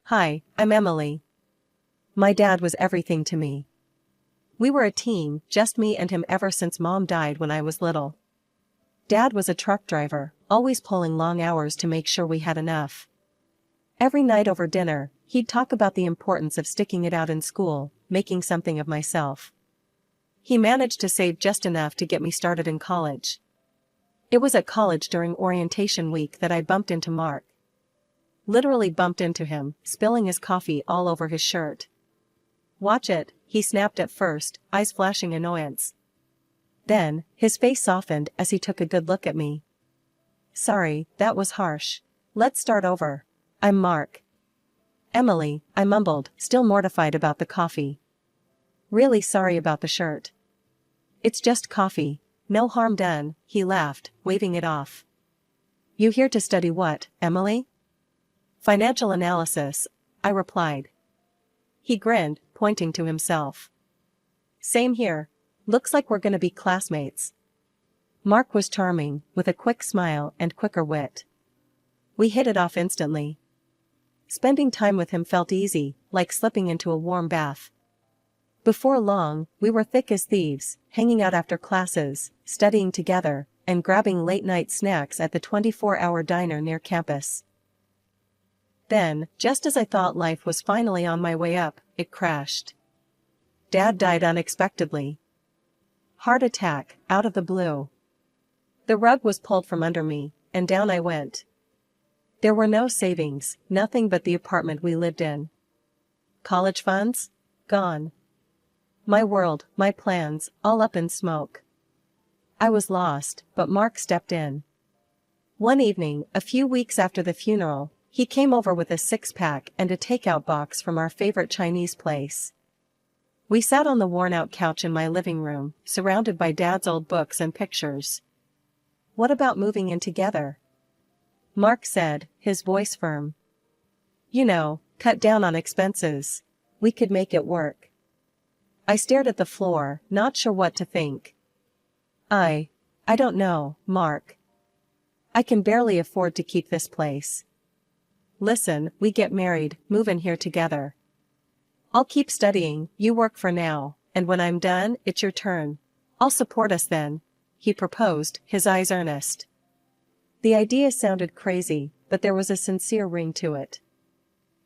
Hi, I'm Emily. My dad was everything to me. We were a team, just me and him ever since Mom died when I was little. Dad was a truck driver, always pulling long hours to make sure we had enough. Every night over dinner, he'd talk about the importance of sticking it out in school, making something of myself. He managed to save just enough to get me started in college. It was at college during orientation week that I bumped into Mark. Literally bumped into him, spilling his coffee all over his shirt. "Watch it," he snapped at first, eyes flashing annoyance. Then, his face softened as he took a good look at me. "Sorry, that was harsh. Let's start over. I'm Mark." "Emily," I mumbled, still mortified about the coffee. "Really sorry about the shirt." "It's just coffee. No harm done," he laughed, waving it off. "You here to study what, Emily?" "Financial analysis," I replied. He grinned, pointing to himself. "Same here. Looks like we're gonna be classmates." Mark was charming, with a quick smile and quicker wit. We hit it off instantly. Spending time with him felt easy, like slipping into a warm bath. Before long, we were thick as thieves, hanging out after classes, studying together, and grabbing late-night snacks at the 24-hour diner near campus. Then, just as I thought life was finally on my way up, it crashed. Dad died unexpectedly. Heart attack, out of the blue. The rug was pulled from under me, and down I went. There were no savings, nothing but the apartment we lived in. College funds? Gone. My world, my plans, all up in smoke. I was lost, but Mark stepped in. One evening, a few weeks after the funeral, he came over with a six-pack and a takeout box from our favorite Chinese place. We sat on the worn-out couch in my living room, surrounded by Dad's old books and pictures. "What about moving in together?" Mark said, his voice firm. "You know, cut down on expenses. We could make it work." I stared at the floor, not sure what to think. I don't know, Mark. I can barely afford to keep this place. Listen, we get married, move in here together. I'll keep studying, you work for now, and when I'm done, it's your turn. I'll support us then," he proposed, his eyes earnest. The idea sounded crazy, but there was a sincere ring to it.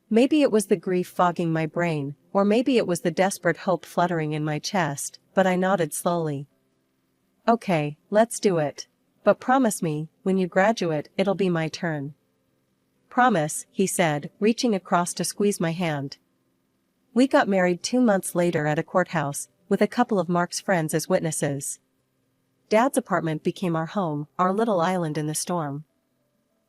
Maybe it was the grief fogging my brain, or maybe it was the desperate hope fluttering in my chest, but I nodded slowly. "Okay, let's do it. But promise me, when you graduate, it'll be my turn." "Promise," he said, reaching across to squeeze my hand. We got married 2 months later at a courthouse, with a couple of Mark's friends as witnesses. Dad's apartment became our home, our little island in the storm.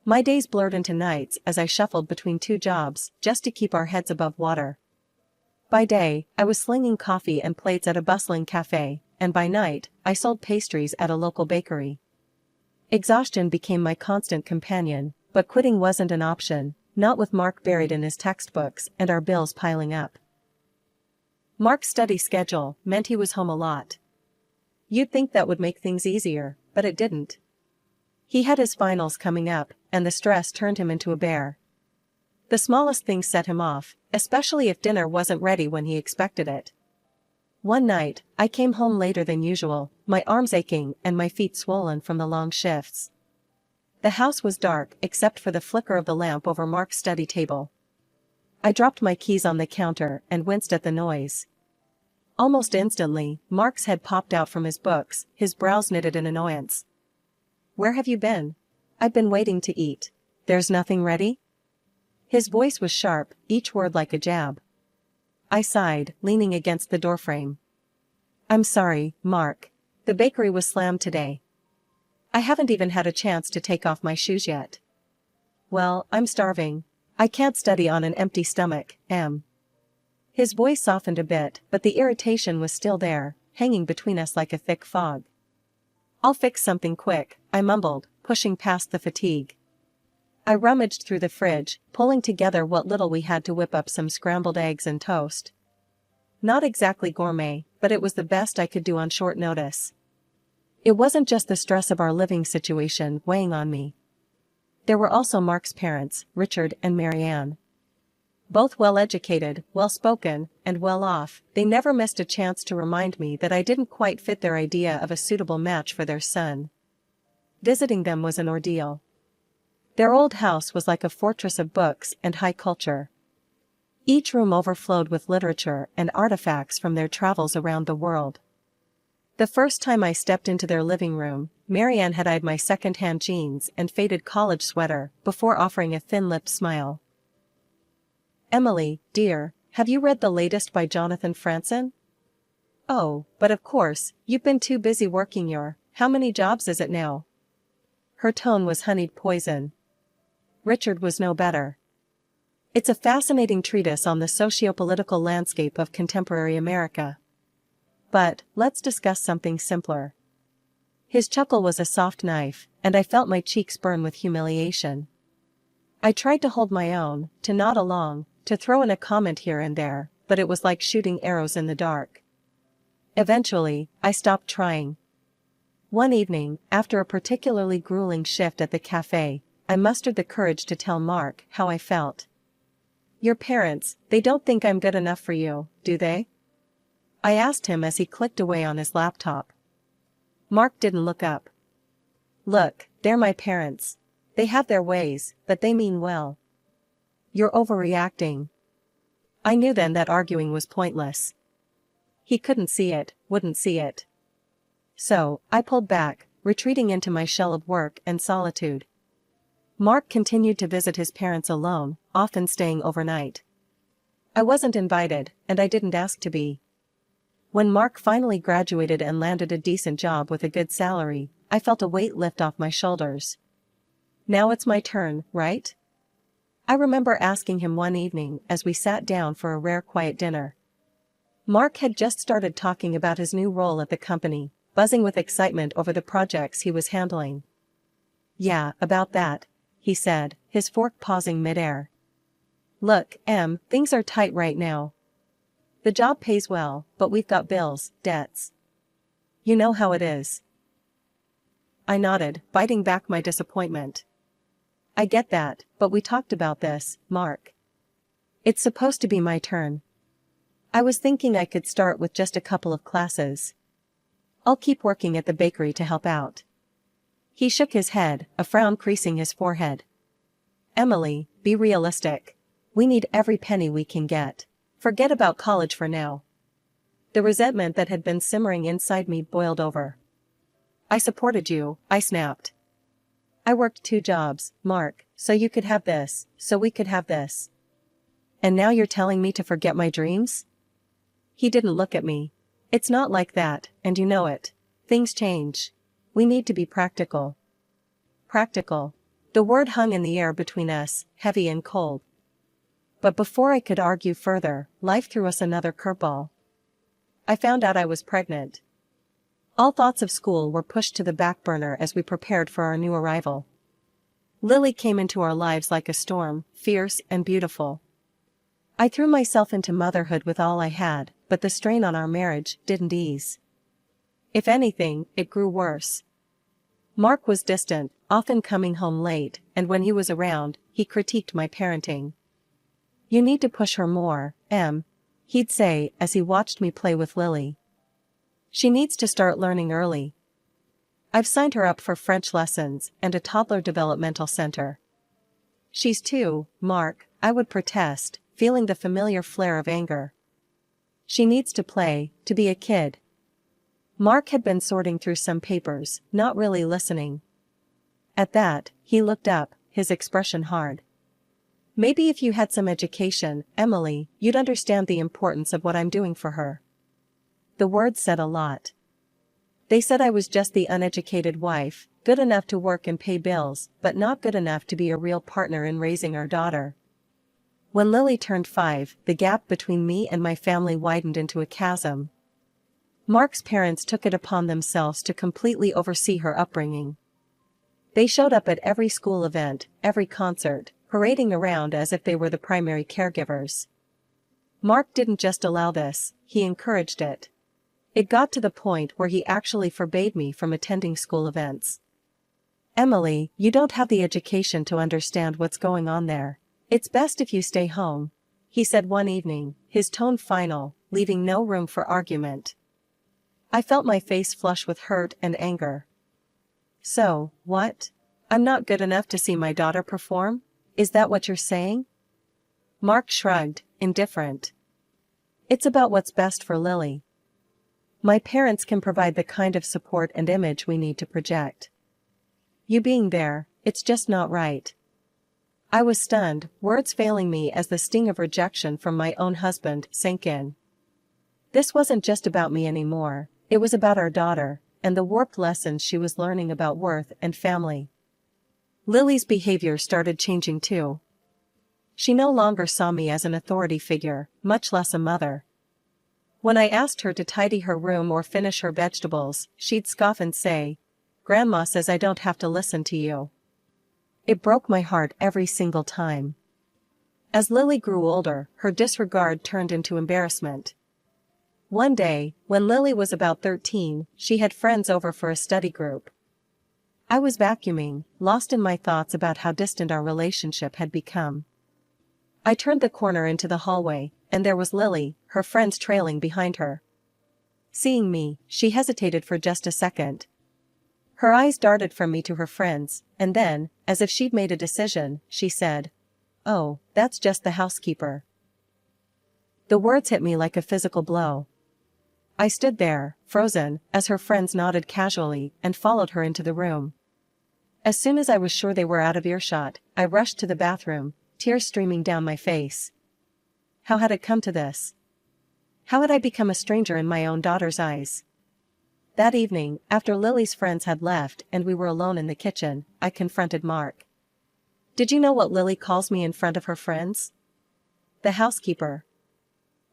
My days blurred into nights as I shuffled between 2 jobs, just to keep our heads above water. By day, I was slinging coffee and plates at a bustling cafe, and by night, I sold pastries at a local bakery. Exhaustion became my constant companion, but quitting wasn't an option, not with Mark buried in his textbooks and our bills piling up. Mark's study schedule meant he was home a lot. You'd think that would make things easier, but it didn't. He had his finals coming up, and the stress turned him into a bear. The smallest things set him off, especially if dinner wasn't ready when he expected it. One night, I came home later than usual, my arms aching and my feet swollen from the long shifts. The house was dark except for the flicker of the lamp over Mark's study table. I dropped my keys on the counter and winced at the noise. Almost instantly, Mark's head popped out from his books, his brows knitted in annoyance. "Where have you been?" "I've been waiting to eat. There's nothing ready?" His voice was sharp, each word like a jab. I sighed, leaning against the doorframe. "I'm sorry, Mark. The bakery was slammed today. I haven't even had a chance to take off my shoes yet." "Well, I'm starving. I can't study on an empty stomach, Em." His voice softened a bit, but the irritation was still there, hanging between us like a thick fog. "I'll fix something quick," I mumbled, pushing past the fatigue. I rummaged through the fridge, pulling together what little we had to whip up some scrambled eggs and toast. Not exactly gourmet, but it was the best I could do on short notice. It wasn't just the stress of our living situation weighing on me. There were also Mark's parents, Richard and Marianne. Both well-educated, well-spoken, and well-off, they never missed a chance to remind me that I didn't quite fit their idea of a suitable match for their son. Visiting them was an ordeal. Their old house was like a fortress of books and high culture. Each room overflowed with literature and artifacts from their travels around the world. The first time I stepped into their living room, Marianne had eyed my second-hand jeans and faded college sweater before offering a thin-lipped smile. "Emily, dear, have you read the latest by Jonathan Franzen?" "Oh, but of course, you've been too busy working your, how many jobs is it now?" Her tone was honeyed poison. Richard was no better. It's a fascinating treatise on the socio-political landscape of contemporary America. But, let's discuss something simpler. His chuckle was a soft knife, and I felt my cheeks burn with humiliation. I tried to hold my own, to nod along, to throw in a comment here and there, but it was like shooting arrows in the dark. Eventually, I stopped trying. One evening, after a particularly grueling shift at the cafe, I mustered the courage to tell Mark how I felt. "Your parents, they don't think I'm good enough for you, do they?" I asked him as he clicked away on his laptop. Mark didn't look up. "Look, they're my parents. They have their ways, but they mean well." "You're overreacting." I knew then that arguing was pointless. He couldn't see it, wouldn't see it. So, I pulled back, retreating into my shell of work and solitude. Mark continued to visit his parents alone, often staying overnight. I wasn't invited, and I didn't ask to be. When Mark finally graduated and landed a decent job with a good salary, I felt a weight lift off my shoulders. Now it's my turn, right? I remember asking him one evening as we sat down for a rare quiet dinner. Mark had just started talking about his new role at the company, buzzing with excitement over the projects he was handling. "Yeah, about that," he said, his fork pausing midair. "Look, Em, things are tight right now. The job pays well, but we've got bills, debts. You know how it is." I nodded, biting back my disappointment. "I get that, but we talked about this, Mark. It's supposed to be my turn. I was thinking I could start with just a couple of classes. I'll keep working at the bakery to help out." He shook his head, a frown creasing his forehead. "Emily, be realistic. We need every penny we can get. Forget about college for now." The resentment that had been simmering inside me boiled over. "I supported you," I snapped. "I worked 2 jobs, Mark, so you could have this, so we could have this. And now you're telling me to forget my dreams?" He didn't look at me. "It's not like that, and you know it. Things change. We need to be practical." Practical. The word hung in the air between us, heavy and cold. But before I could argue further, life threw us another curveball. I found out I was pregnant. All thoughts of school were pushed to the back burner as we prepared for our new arrival. Lily came into our lives like a storm, fierce and beautiful. I threw myself into motherhood with all I had, but the strain on our marriage didn't ease. If anything, it grew worse. Mark was distant, often coming home late, and when he was around, he critiqued my parenting. "You need to push her more, Em," he'd say as he watched me play with Lily. "She needs to start learning early. I've signed her up for French lessons and a toddler developmental center." "She's 2, Mark," I would protest, feeling the familiar flare of anger. "She needs to play, to be a kid." Mark had been sorting through some papers, not really listening. At that, he looked up, his expression hard. "Maybe if you had some education, Emily, you'd understand the importance of what I'm doing for her." The words said a lot. They said I was just the uneducated wife, good enough to work and pay bills, but not good enough to be a real partner in raising our daughter. When Lily turned 5, the gap between me and my family widened into a chasm. Mark's parents took it upon themselves to completely oversee her upbringing. They showed up at every school event, every concert, parading around as if they were the primary caregivers. Mark didn't just allow this, he encouraged it. It got to the point where he actually forbade me from attending school events. "Emily, you don't have the education to understand what's going on there. It's best if you stay home." he said one evening, his tone final, leaving no room for argument. I felt my face flush with hurt and anger. So, what? I'm not good enough to see my daughter perform? Is that what you're saying? Mark shrugged, indifferent. It's about what's best for Lily. My parents can provide the kind of support and image we need to project. You being there, it's just not right. I was stunned, words failing me as the sting of rejection from my own husband sank in. This wasn't just about me anymore, it was about our daughter, and the warped lessons she was learning about worth and family. Lily's behavior started changing too. She no longer saw me as an authority figure, much less a mother. When I asked her to tidy her room or finish her vegetables, she'd scoff and say, "Grandma says I don't have to listen to you." It broke my heart every single time. As Lily grew older, her disregard turned into embarrassment. One day, when Lily was about 13, she had friends over for a study group. I was vacuuming, lost in my thoughts about how distant our relationship had become. I turned the corner into the hallway, and there was Lily, her friends trailing behind her. Seeing me, she hesitated for just a second. Her eyes darted from me to her friends, and then, as if she'd made a decision, she said, "Oh, that's just the housekeeper." The words hit me like a physical blow. I stood there, frozen, as her friends nodded casually and followed her into the room. As soon as I was sure they were out of earshot, I rushed to the bathroom, tears streaming down my face. How had it come to this? How had I become a stranger in my own daughter's eyes? That evening, after Lily's friends had left and we were alone in the kitchen, I confronted Mark. "Did you know what Lily calls me in front of her friends? The housekeeper.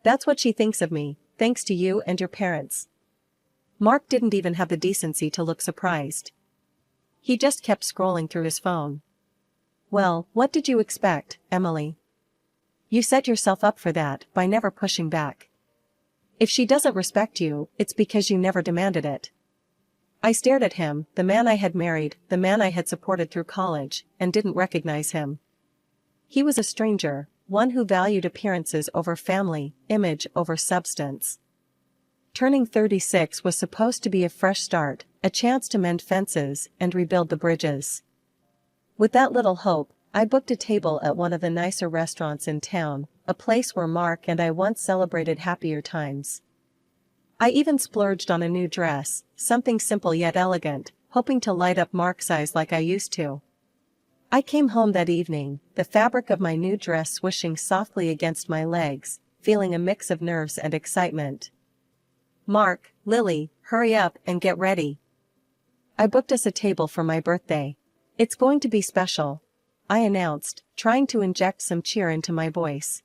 That's what she thinks of me, thanks to you and your parents." Mark didn't even have the decency to look surprised. He just kept scrolling through his phone. "Well, what did you expect, Emily? You set yourself up for that by never pushing back. If she doesn't respect you, it's because you never demanded it." I stared at him, the man I had married, the man I had supported through college, and didn't recognize him. He was a stranger, one who valued appearances over family, image over substance. Turning 36 was supposed to be a fresh start, a chance to mend fences and rebuild the bridges. With that little hope, I booked a table at one of the nicer restaurants in town, a place where Mark and I once celebrated happier times. I even splurged on a new dress, something simple yet elegant, hoping to light up Mark's eyes like I used to. I came home that evening, the fabric of my new dress swishing softly against my legs, feeling a mix of nerves and excitement. "Mark, Lily, hurry up and get ready. I booked us a table for my birthday. It's going to be special," I announced, trying to inject some cheer into my voice.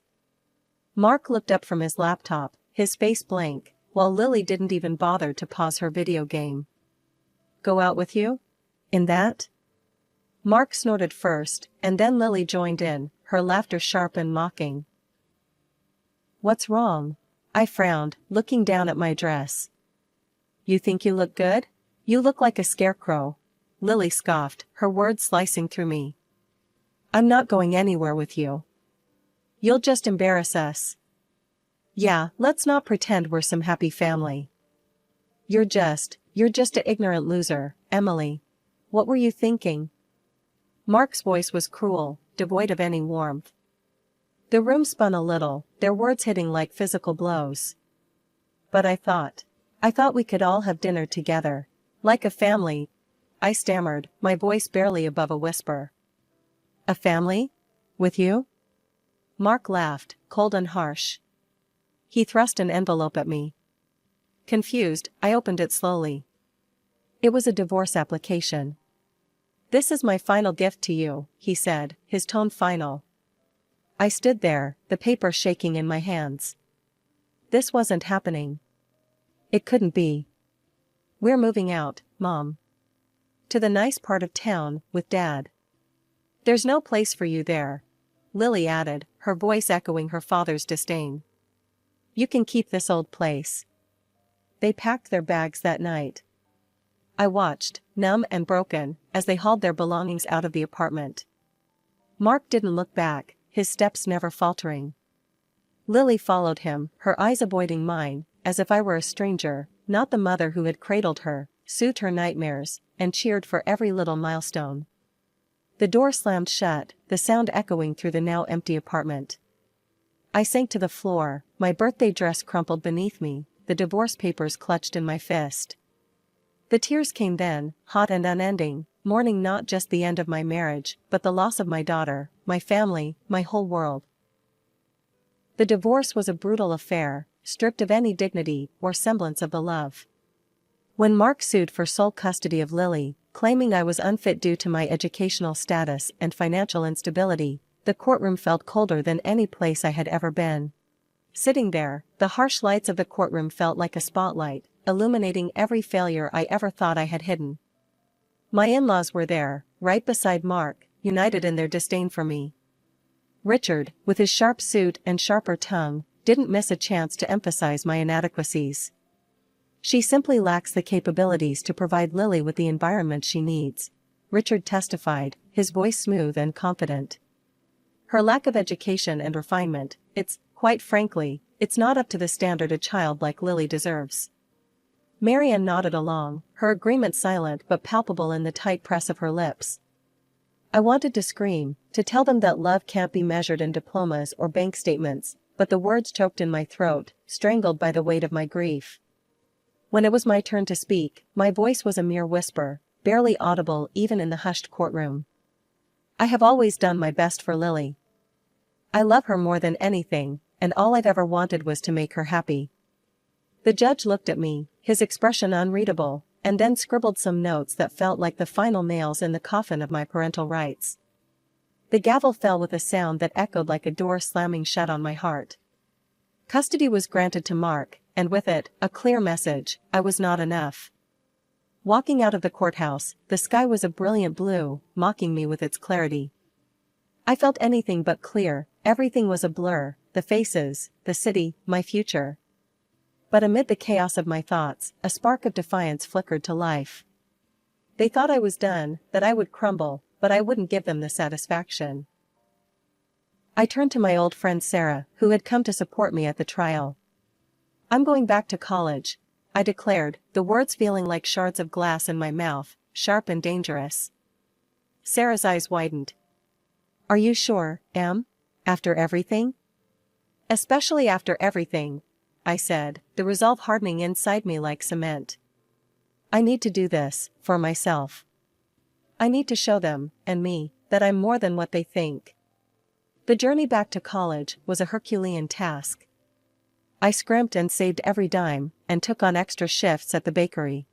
Mark looked up from his laptop, his face blank, while Lily didn't even bother to pause her video game. "Go out with you? In that?" Mark snorted first, and then Lily joined in, her laughter sharp and mocking. "What's wrong?" I frowned, looking down at my dress. "You think you look good? You look like a scarecrow," Lily scoffed, her words slicing through me. "I'm not going anywhere with you. You'll just embarrass us." "Yeah, let's not pretend we're some happy family. You're just an ignorant loser, Emily. What were you thinking?" Mark's voice was cruel, devoid of any warmth. The room spun a little, their words hitting like physical blows. "But I thought we could all have dinner together. Like a family," I stammered, my voice barely above a whisper. "A family? With you?" Mark laughed, cold and harsh. He thrust an envelope at me. Confused, I opened it slowly. It was a divorce application. "This is my final gift to you," he said, his tone final. I stood there, the paper shaking in my hands. This wasn't happening. It couldn't be. "We're moving out, Mom. To the nice part of town, with Dad." "There's no place for you there," Lily added, her voice echoing her father's disdain. "You can keep this old place." They packed their bags that night. I watched, numb and broken, as they hauled their belongings out of the apartment. Mark didn't look back, his steps never faltering. Lily followed him, her eyes avoiding mine, as if I were a stranger, not the mother who had cradled her, soothed her nightmares, and cheered for every little milestone. The door slammed shut, the sound echoing through the now empty apartment. I sank to the floor, my birthday dress crumpled beneath me, the divorce papers clutched in my fist. The tears came then, hot and unending, mourning not just the end of my marriage, but the loss of my daughter, my family, my whole world. The divorce was a brutal affair, stripped of any dignity or semblance of the love. When Mark sued for sole custody of Lily, claiming I was unfit due to my educational status and financial instability, the courtroom felt colder than any place I had ever been. Sitting there, the harsh lights of the courtroom felt like a spotlight, illuminating every failure I ever thought I had hidden. My in-laws were there, right beside Mark, united in their disdain for me. Richard, with his sharp suit and sharper tongue, didn't miss a chance to emphasize my inadequacies. She simply lacks the capabilities to provide Lily with the environment she needs, Richard testified, his voice smooth and confident. Her lack of education and refinement, quite frankly, it's not up to the standard a child like Lily deserves. Marianne nodded along, her agreement silent but palpable in the tight press of her lips. I wanted to scream, to tell them that love can't be measured in diplomas or bank statements, but the words choked in my throat, strangled by the weight of my grief. When it was my turn to speak, my voice was a mere whisper, barely audible even in the hushed courtroom. I have always done my best for Lily. I love her more than anything, and all I've ever wanted was to make her happy. The judge looked at me, his expression unreadable, and then scribbled some notes that felt like the final nails in the coffin of my parental rights. The gavel fell with a sound that echoed like a door slamming shut on my heart. Custody was granted to Mark, and with it, a clear message: I was not enough. Walking out of the courthouse, the sky was a brilliant blue, mocking me with its clarity. I felt anything but clear, everything was a blur, the faces, the city, my future. But amid the chaos of my thoughts, a spark of defiance flickered to life. They thought I was done, that I would crumble, but I wouldn't give them the satisfaction. I turned to my old friend Sarah, who had come to support me at the trial. I'm going back to college, I declared, the words feeling like shards of glass in my mouth, sharp and dangerous. Sarah's eyes widened. Are you sure, Em? After everything? Especially after everything, I said, the resolve hardening inside me like cement. I need to do this, for myself. I need to show them, and me, that I'm more than what they think. The journey back to college was a Herculean task. I scrimped and saved every dime, and took on extra shifts at the bakery.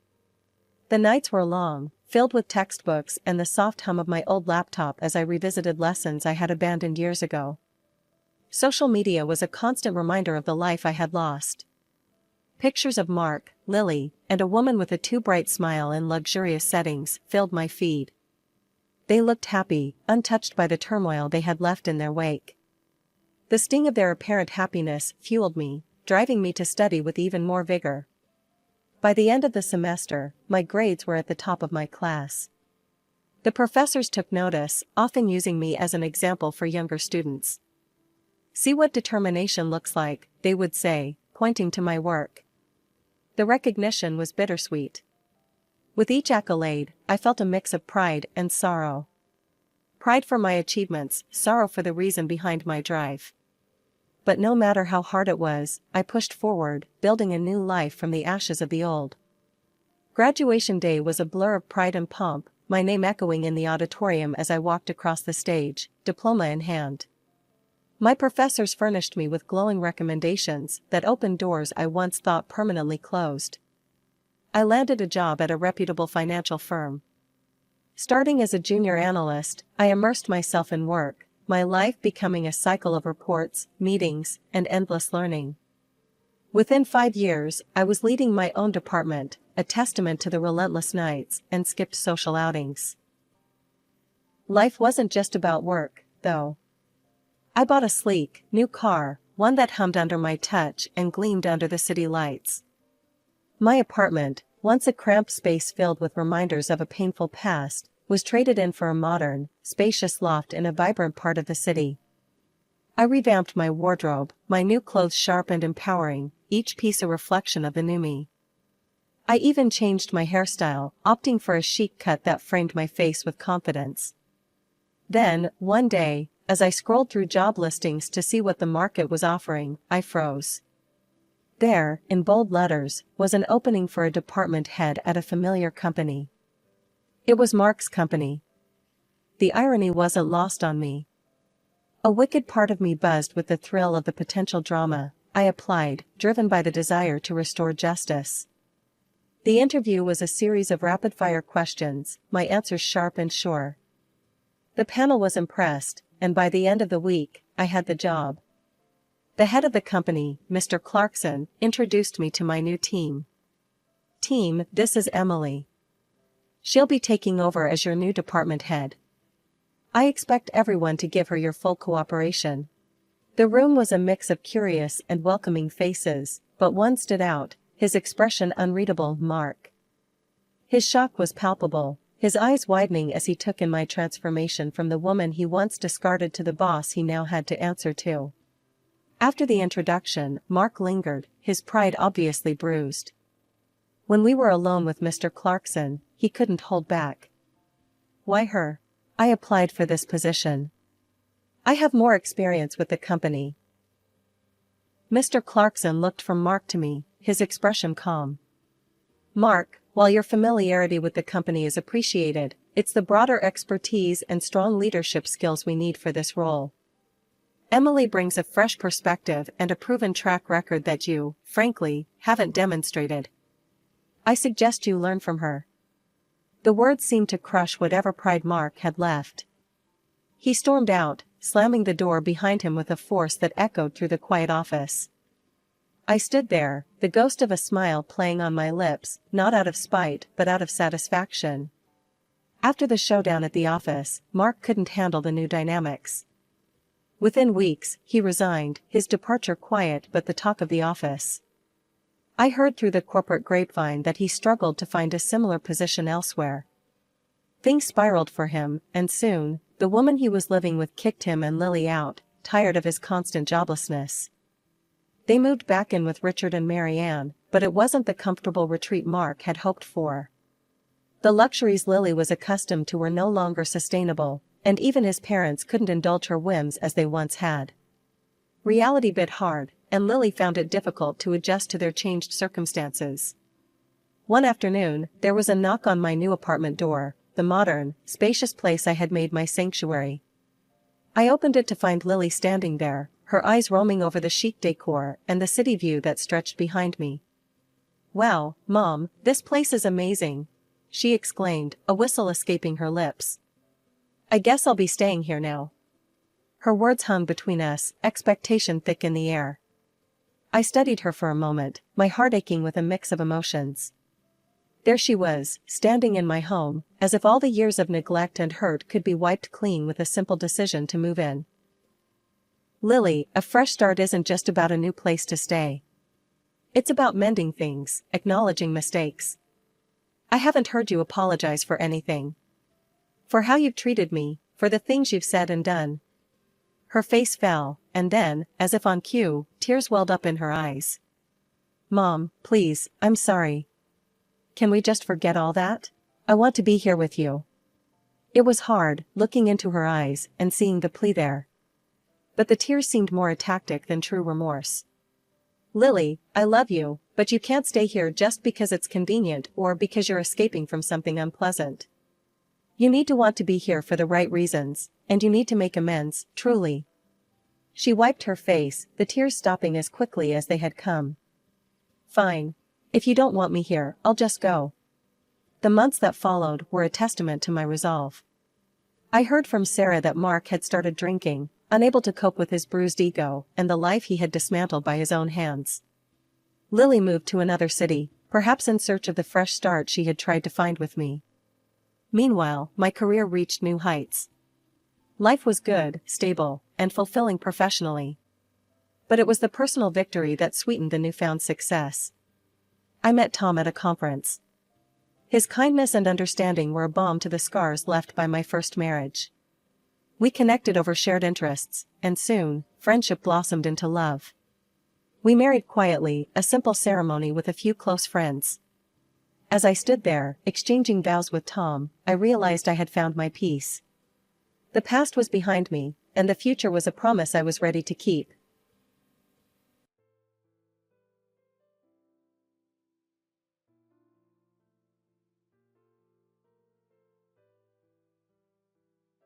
The nights were long, filled with textbooks and the soft hum of my old laptop as I revisited lessons I had abandoned years ago. Social media was a constant reminder of the life I had lost. Pictures of Mark, Lily, and a woman with a too bright smile in luxurious settings filled my feed. They looked happy, untouched by the turmoil they had left in their wake. The sting of their apparent happiness fueled me, driving me to study with even more vigor. By the end of the semester, my grades were at the top of my class. The professors took notice, often using me as an example for younger students. See what determination looks like, they would say, pointing to my work. The recognition was bittersweet. With each accolade, I felt a mix of pride and sorrow. Pride for my achievements, sorrow for the reason behind my drive. But no matter how hard it was, I pushed forward, building a new life from the ashes of the old. Graduation day was a blur of pride and pomp, my name echoing in the auditorium as I walked across the stage, diploma in hand. My professors furnished me with glowing recommendations that opened doors I once thought permanently closed. I landed a job at a reputable financial firm. Starting as a junior analyst, I immersed myself in work, my life becoming a cycle of reports, meetings, and endless learning. Within 5 years, I was leading my own department, a testament to the relentless nights and skipped social outings. Life wasn't just about work, though. I bought a sleek, new car, one that hummed under my touch and gleamed under the city lights. My apartment, once a cramped space filled with reminders of a painful past, was traded in for a modern, spacious loft in a vibrant part of the city. I revamped my wardrobe, my new clothes sharp and empowering, each piece a reflection of the new me. I even changed my hairstyle, opting for a chic cut that framed my face with confidence. Then, one day, as I scrolled through job listings to see what the market was offering, I froze. There, in bold letters, was an opening for a department head at a familiar company. It was Mark's company. The irony wasn't lost on me. A wicked part of me buzzed with the thrill of the potential drama. I applied, driven by the desire to restore justice. The interview was a series of rapid-fire questions, my answers sharp and sure. The panel was impressed, and by the end of the week, I had the job. The head of the company, Mr. Clarkson, introduced me to my new team. "Team, this is Emily. She'll be taking over as your new department head. I expect everyone to give her your full cooperation." The room was a mix of curious and welcoming faces, but one stood out, his expression unreadable. Mark. His shock was palpable, his eyes widening as he took in my transformation from the woman he once discarded to the boss he now had to answer to. After the introduction, Mark lingered, his pride obviously bruised. When we were alone with Mr. Clarkson, he couldn't hold back. "Why her? I applied for this position. I have more experience with the company." Mr. Clarkson looked from Mark to me, his expression calm. "Mark, while your familiarity with the company is appreciated, it's the broader expertise and strong leadership skills we need for this role. Emily brings a fresh perspective and a proven track record that you, frankly, haven't demonstrated. I suggest you learn from her." The words seemed to crush whatever pride Mark had left. He stormed out, slamming the door behind him with a force that echoed through the quiet office. I stood there, the ghost of a smile playing on my lips, not out of spite but out of satisfaction. After the showdown at the office, Mark couldn't handle the new dynamics. Within weeks, he resigned, his departure quiet but the talk of the office. I heard through the corporate grapevine that he struggled to find a similar position elsewhere. Things spiraled for him, and soon, the woman he was living with kicked him and Lily out, tired of his constant joblessness. They moved back in with Richard and Mary Ann, but it wasn't the comfortable retreat Mark had hoped for. The luxuries Lily was accustomed to were no longer sustainable, and even his parents couldn't indulge her whims as they once had. Reality bit hard, and Lily found it difficult to adjust to their changed circumstances. One afternoon, there was a knock on my new apartment door, the modern, spacious place I had made my sanctuary. I opened it to find Lily standing there, her eyes roaming over the chic decor and the city view that stretched behind me. "Wow, Mom, this place is amazing," she exclaimed, a whistle escaping her lips. "I guess I'll be staying here now." Her words hung between us, expectation thick in the air. I studied her for a moment, my heart aching with a mix of emotions. There she was, standing in my home, as if all the years of neglect and hurt could be wiped clean with a simple decision to move in. "Lily, a fresh start isn't just about a new place to stay. It's about mending things, acknowledging mistakes. I haven't heard you apologize for anything. For how you've treated me, for the things you've said and done." Her face fell, and then, as if on cue, tears welled up in her eyes. "Mom, please, I'm sorry. Can we just forget all that? I want to be here with you." It was hard, looking into her eyes and seeing the plea there. But the tears seemed more a tactic than true remorse. "Lily, I love you, but you can't stay here just because it's convenient or because you're escaping from something unpleasant. You need to want to be here for the right reasons, and you need to make amends, truly." She wiped her face, the tears stopping as quickly as they had come. "Fine. If you don't want me here, I'll just go." The months that followed were a testament to my resolve. I heard from Sarah that Mark had started drinking, unable to cope with his bruised ego and the life he had dismantled by his own hands. Lily moved to another city, perhaps in search of the fresh start she had tried to find with me. Meanwhile, my career reached new heights. Life was good, stable, and fulfilling professionally. But it was the personal victory that sweetened the newfound success. I met Tom at a conference. His kindness and understanding were a balm to the scars left by my first marriage. We connected over shared interests, and soon, friendship blossomed into love. We married quietly, a simple ceremony with a few close friends. As I stood there, exchanging vows with Tom, I realized I had found my peace. The past was behind me, and the future was a promise I was ready to keep.